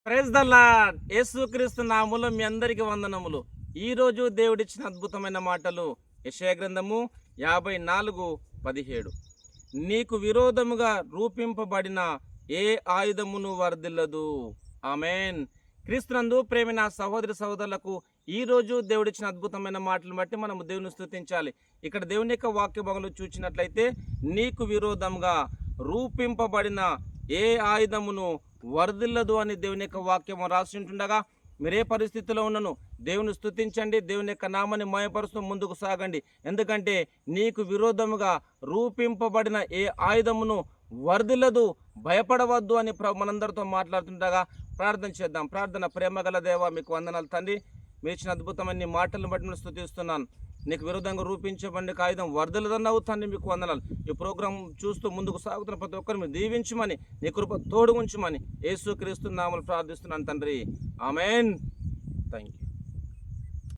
Praise the lord. యేసుక్రీస్తు నామములో మీ అందరికి వందనములు. ఈరోజు దేవుడిచ్చిన అద్భుతమైన మాటలు యెషయా గ్రంథము 54:17. నీకు విరోధముగా రూపింపబడిన ఏ ఆయుధమును వర్ధిల్లదు. ఆమేన్. క్రీస్తునందు ప్రేమైన సహోదరి సహోదరులకు ఈరోజు దేవుడిచ్చిన అద్భుతమైన మాటలను బట్టి మనము దేవుని స్తుతించాలి. ఇక్కడ దేవుని యొక్క వాక్య భాగంలో చూసినట్లయితే నీకు విరోధంగా రూపింపబడిన ఏ ఆయుధమును వర్ధిల్లదు అని దేవుని యొక్క వాక్యం రాసి ఉంటుండగా మీరే పరిస్థితిలో ఉన్నను దేవుని స్తుతించండి, దేవుని యొక్క నామాన్ని మయపరుస్తూ ముందుకు సాగండి. ఎందుకంటే నీకు విరోధముగా రూపింపబడిన ఏ ఆయుధమును వర్ధిల్లదు, భయపడవద్దు అని మనందరితో మాట్లాడుతుండగా ప్రార్థన చేద్దాం. ప్రార్థన. ప్రేమగల దేవా, మీకు వందనాలు తండ్రి. మీరు ఇచ్చిన అద్భుతమైన మాటలను బట్టి నేను స్తుతిస్తున్నాను. నీకు విరోధంగా రూపించబడిన ఆయుధం వర్ధిల్లదన్నావు తండ్రి, మీకు వందనాలు. ఈ ప్రోగ్రాం చూస్తూ ముందుకు సాగుతున్న ప్రతి ఒక్కరిని మీరు దీవించమని, నీ కృప తోడు ఉంచమని యేసుక్రీస్తు నామములో ప్రార్థిస్తున్నాను తండ్రి. ఆమేన్. Thank you.